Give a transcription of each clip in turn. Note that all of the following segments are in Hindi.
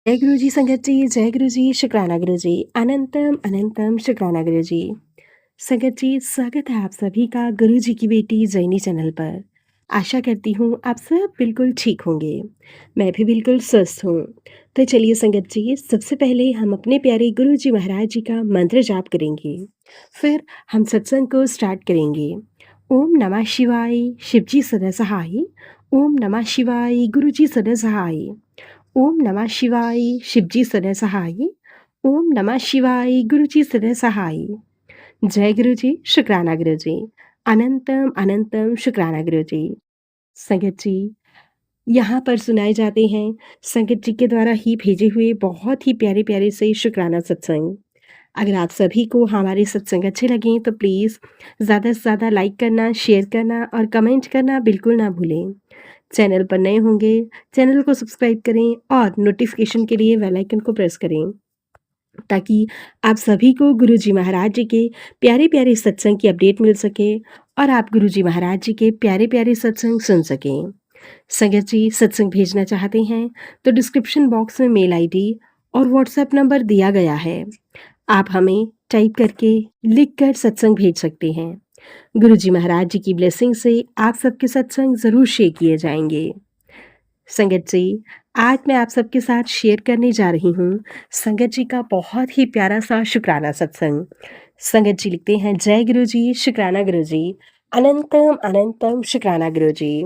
जय गुरु जी संगत जी, जय गुरु जी, शुक्राना गुरु जी, अनंतम अनंतम शुक्राना गुरु जी। संगत जी, स्वागत है आप सभी का गुरु जी की बेटी जैनी चैनल पर। आशा करती हूँ आप सब बिल्कुल ठीक होंगे। मैं भी बिल्कुल स्वस्थ हूँ। तो चलिए संगत जी, सबसे पहले हम अपने प्यारे गुरु जी महाराज जी का मंत्र जाप करेंगे। फिर हम सत्संग को स्टार्ट करेंगे। ओम नमः शिवाय, शिव जी सदा सहाय। ओम नमः शिवाय, गुरु जी सदा सहाय। ओम नमः शिवाय, शिवजी सदा सहाय। ओम नमः शिवाय, गुरु जी सदा सहाय। जय गुरु जी, शुक्राना गुरु जी, अनंतम अनंतम शुक्राना गुरु जी। संगत जी, यहाँ पर सुनाए जाते हैं संगत जी के द्वारा ही भेजे हुए बहुत ही प्यारे प्यारे से शुक्राना सत्संग। अगर आप सभी को हमारे सत्संग अच्छे लगें तो प्लीज़ ज़्यादा से ज़्यादा लाइक करना, शेयर करना और कमेंट करना बिल्कुल ना भूलें। चैनल पर नए होंगे, चैनल को सब्सक्राइब करें और नोटिफ़िकेशन के लिए बेल आइकन को प्रेस करें, ताकि आप सभी को गुरुजी महाराज जी के प्यारे-प्यारे सत्संग की अपडेट मिल सके और आप गुरुजी महाराज जी के प्यारे-प्यारे सत्संग सुन सकें। संगत जी, सत्संग भेजना चाहते हैं तो डिस्क्रिप्शन बॉक्स में मेल आईडी और व्हाट्सएप नंबर दिया गया है। आप हमें टाइप करके, लिख कर सत्संग भेज सकते हैं। गुरुजी महाराज जी की ब्लेसिंग से आप सबके सत्संग ज़रूर शेयर किए जाएंगे। संगत जी, आज मैं आप सबके साथ शेयर करने जा रही हूँ संगत जी का बहुत ही प्यारा सा शुक्राना सत्संग। संगत जी लिखते हैं, जय गुरु जी, शुक्राना गुरु जी, अनंतम अनंतम शुक्राना गुरु जी।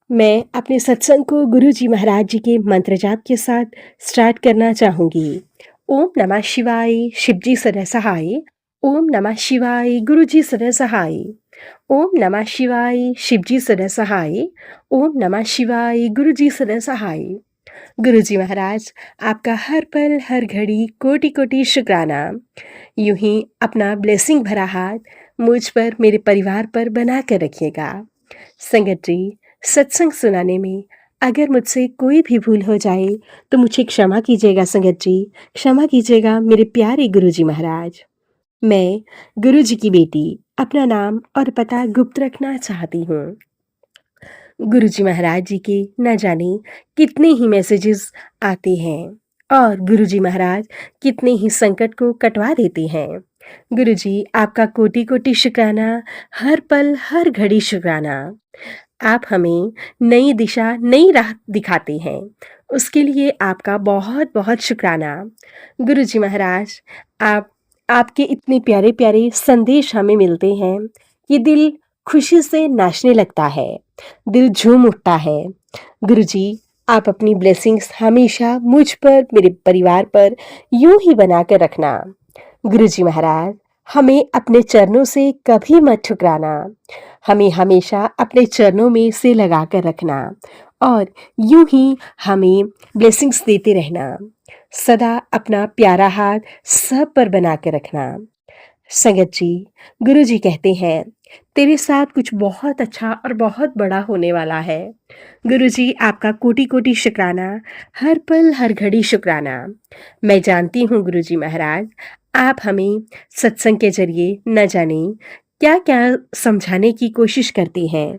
मैं अपने सत्संग को गुरु जी महाराज जी के मंत्र जाप के साथ स्टार्ट करना चाहूँगी। ओम नमः शिवाय, शिव जी सदा सहाय। ओम नमः शिवाय, गुरु जी सदा सहाय। ओम नमः शिवाय, शिव जी सदा सहाय। ओम नमः शिवाय, गुरु जी सदा सहाय। गुरु जी महाराज, आपका हर पल हर घड़ी कोटि कोटि शुक्राना। यूं ही अपना ब्लेसिंग भरा हाथ मुझ पर, मेरे परिवार पर बना कर रखिएगा। संगत जी, सत्संग सुनाने में अगर मुझसे कोई भी भूल हो जाए तो मुझे क्षमा कीजिएगा संगत जी, क्षमा कीजिएगा मेरे प्यारे गुरु जी महाराज। मैं गुरु जी की बेटी अपना नाम और पता गुप्त रखना चाहती हूँ। गुरु जी महाराज जी के न जाने कितने ही मैसेजेस आते हैं और गुरु जी महाराज कितने ही संकट को कटवा देते हैं। गुरु जी, आपका कोटि कोटि शुक्राना, हर पल हर घड़ी शुक्राना। आप हमें नई दिशा, नई राह दिखाते हैं, उसके लिए आपका बहुत बहुत शुक्राना। गुरु जी महाराज, आप आपके इतने प्यारे प्यारे संदेश हमें मिलते हैं कि दिल खुशी से नाचने लगता है, दिल झूम उठता है। गुरुजी, आप अपनी ब्लेसिंग्स हमेशा मुझ पर, मेरे परिवार पर यूं ही बना कर रखना। गुरुजी महाराज, हमें अपने चरणों से कभी मत ठुकराना, हमें हमेशा अपने चरणों में से लगा कर रखना और यूं ही हमें ब्लेसिंग्स देते रहना। सदा अपना प्यारा हाथ सब पर बना कर रखना। संगत जी, गुरु जी कहते हैं, तेरे साथ कुछ बहुत अच्छा और बहुत बड़ा होने वाला है। गुरु जी, आपका कोटि कोटि शुक्राना, हर पल हर घड़ी शुक्राना। मैं जानती हूँ गुरु जी महाराज, आप हमें सत्संग के जरिए न जाने क्या क्या समझाने की कोशिश करते हैं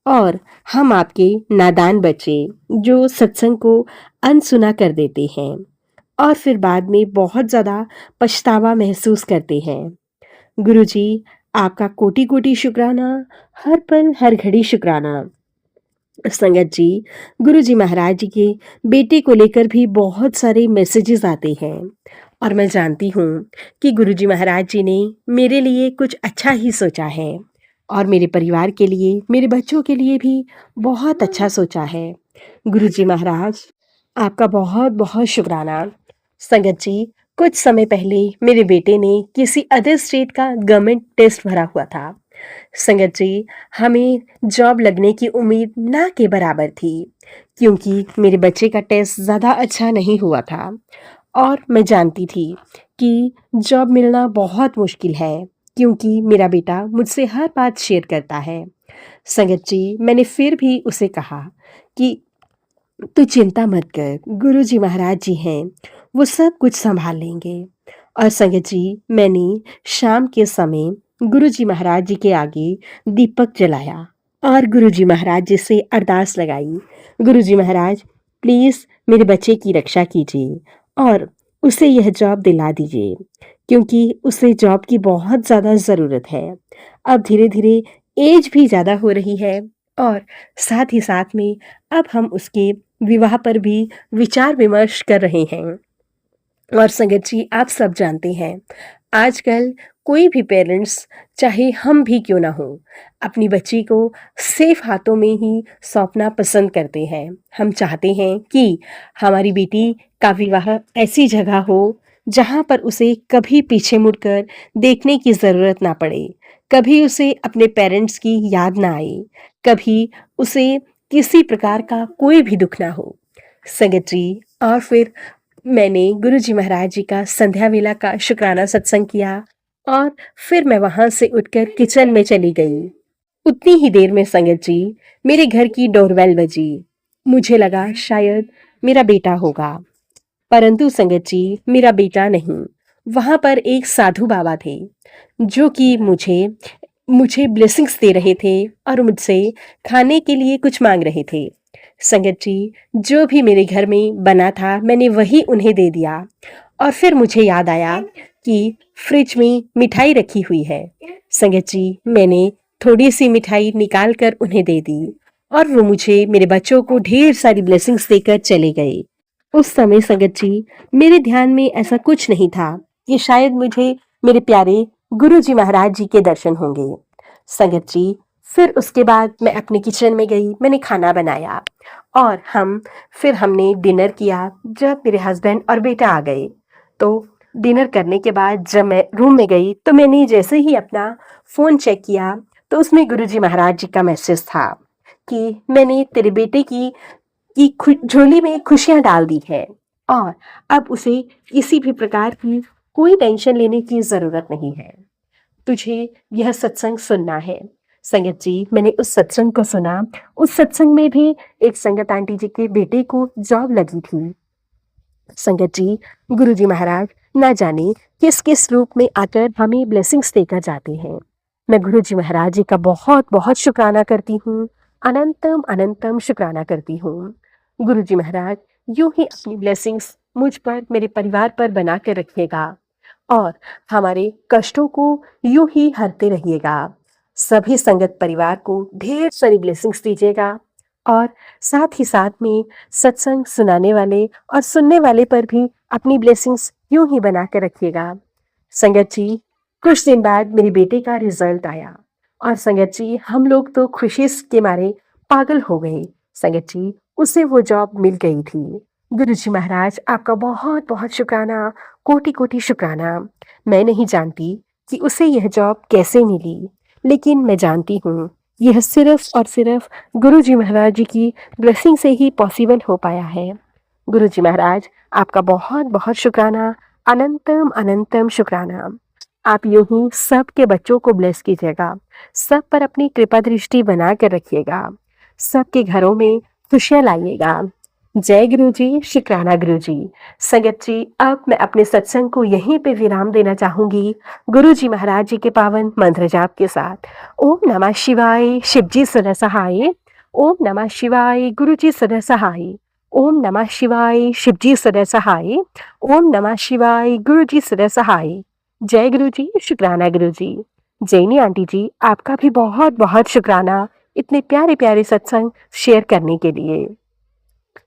और हम आपके नादान बच्चे जो सत्संग को अनसुना कर देते हैं और फिर बाद में बहुत ज़्यादा पछतावा महसूस करते हैं। गुरुजी, आपका कोटि कोटि शुक्राना, हर पल हर घड़ी शुक्राना। संगत जी, गुरु जी महाराज जी के बेटे को लेकर भी बहुत सारे मैसेजेस आते हैं और मैं जानती हूँ कि गुरु जी महाराज जी ने मेरे लिए कुछ अच्छा ही सोचा है और मेरे परिवार के लिए, मेरे बच्चों के लिए भी बहुत अच्छा सोचा है। गुरु जी महाराज, आपका बहुत बहुत शुक्राना। संगत जी, कुछ समय पहले मेरे बेटे ने किसी अदर स्टेट का गवर्नमेंट टेस्ट भरा हुआ था। संगत जी, हमें जॉब लगने की उम्मीद ना के बराबर थी, क्योंकि मेरे बच्चे का टेस्ट ज़्यादा अच्छा नहीं हुआ था और मैं जानती थी कि जॉब मिलना बहुत मुश्किल है, क्योंकि मेरा बेटा मुझसे हर बात शेयर करता है। संगत जी, मैंने फिर भी उसे कहा कि तू चिंता मत कर, गुरु जी महाराज जी हैं, वो सब कुछ संभाल लेंगे। और संगत जी, मैंने शाम के समय गुरु जी महाराज जी के आगे दीपक जलाया और गुरु जी महाराज जी से अरदास लगाई। गुरु जी महाराज, प्लीज़ मेरे बच्चे की रक्षा कीजिए और उसे यह जॉब दिला दीजिए, क्योंकि उसे जॉब की बहुत ज़्यादा ज़रूरत है। अब धीरे-धीरे ऐज भी ज़्यादा हो रही है और साथ ही साथ में अब हम उसके विवाह पर भी विचार-विमर्श कर रहे हैं। और संगत जी, आप सब जानते हैं, आजकल कोई भी पेरेंट्स, चाहे हम भी क्यों ना हों, अपनी बच्ची को सेफ हाथों में ही सौंपना पसंद करते हैं। हम चाहते हैं कि हमारी बेटी का विवाह ऐसी जगह हो जहाँ पर उसे कभी पीछे मुड़कर देखने की ज़रूरत ना पड़े, कभी उसे अपने पेरेंट्स की याद ना आए, कभी उसे किसी प्रकार का कोई भी दुख ना हो। संगत जी, और फिर मैंने गुरुजी महाराज जी का संध्या वेला का शुक्राना सत्संग किया और फिर मैं वहां से उठकर किचन में चली गई। उतनी ही देर में संगत जी, मेरे घर की डोरबेल बजी। मुझे लगा शायद मेरा बेटा होगा, परंतु संगत जी, मेरा बेटा नहीं। वहां पर एक साधु बाबा थे जो कि मुझे मुझे ब्लेसिंग्स दे रहे थे और मुझसे खाने के लिए कुछ मांग रहे थे। संगत जी, जो भी मेरे घर में बना था मैंने वही उन्हें दे दिया और फिर मुझे याद आया कि फ्रिज में मिठाई रखी हुई है। संगत जी, मैंने थोड़ी सी मिठाई निकाल कर उन्हें दे दी और वो मुझे, मेरे बच्चों को ढेर सारी ब्लेसिंग्स देकर चले गए। उस समय संगत जी, मेरे ध्यान में ऐसा कुछ नहीं था कि शायद मुझे मेरे प्यारे गुरु जी महाराज जी के दर्शन होंगे। संगत जी, फिर उसके बाद मैं अपने किचन में गई, मैंने खाना बनाया और हमने डिनर किया। जब मेरे हस्बैंड और बेटा आ गए, तो डिनर करने के बाद जब मैं रूम में गई तो मैंने जैसे ही अपना फ़ोन चेक किया तो उसमें गुरुजी महाराज जी का मैसेज था कि मैंने तेरे बेटे की झोली में खुशियां डाल दी है और अब उसे किसी भी प्रकार की कोई टेंशन लेने की ज़रूरत नहीं है। तुझे यह सत्संग सुनना है। संगत जी, मैंने उस सत्संग को सुना। उस सत्संग में भी एक संगत आंटी जी के बेटे को जॉब लगी थी। संगत जी, गुरुजी महाराज ना जाने किस किस रूप में आकर हमें ब्लेसिंग्स देकर जाते हैं। मैं गुरुजी महाराज जी का बहुत बहुत शुक्राना करती हूँ, अनंतम अनंतम शुक्राना करती हूँ। गुरुजी महाराज यूं ही अपनी ब्लेसिंग्स मुझ पर, मेरे परिवार पर बना के रखिएगा और हमारे कष्टों को यूं ही हरते रहिएगा। सभी संगत परिवार को ढेर सारी ब्लेसिंग्स दीजिएगा और साथ ही साथ में सत्संग सुनाने वाले और सुनने वाले पर भी अपनी ब्लेसिंग्स यूं ही बना कर रखिएगा। संगत जी, कुछ दिन बाद मेरे बेटे का रिजल्ट आया और संगत जी, हम लोग तो खुशी के मारे पागल हो गए। संगत जी, उसे वो जॉब मिल गई थी। गुरुजी महाराज, आपका बहुत बहुत शुक्राना, कोटि कोटि शुक्राना। मैं नहीं जानती कि उसे यह जॉब कैसे मिली, लेकिन मैं जानती हूँ यह सिर्फ और सिर्फ गुरुजी महाराज जी की ब्लेसिंग से ही पॉसिबल हो पाया है। गुरुजी महाराज, आपका बहुत बहुत शुक्राना, अनंतम अनंतम शुक्राना। आप यूं ही सबके बच्चों को ब्लेस कीजिएगा, सब पर अपनी कृपा दृष्टि बना कर रखिएगा, सबके घरों में खुशियां लाइएगा। जय गुरु जी, शुक्राना गुरु जी। संगत जी, अब मैं अपने सत्संग को यहीं पे विराम देना चाहूंगी गुरु जी महाराज जी के पावन मंत्र जाप के साथ। ओम नमः शिवाय, शिव जी सदा सहाय। ओम नमः शिवाय, गुरु जी सदा सहाय। ओम नमः शिवाय, शिव जी सदा सहाय। ओम नमः शिवाय, गुरु जी सदा सहाय। जय गुरु जी, शुक्राना गुरु जी। जैनी आंटी जी, आपका भी बहुत बहुत शुक्राना इतने प्यारे प्यारे सत्संग शेयर करने के लिए।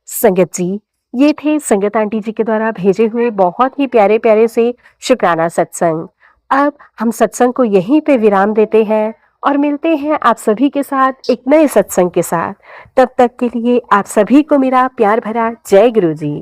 संगत जी, ये थे संगत आंटी जी के द्वारा भेजे हुए बहुत ही प्यारे प्यारे से शुक्राना सत्संग। अब हम सत्संग को यहीं पे विराम देते हैं और मिलते हैं आप सभी के साथ एक नए सत्संग के साथ। तब तक के लिए आप सभी को मेरा प्यार भरा जय गुरु जी।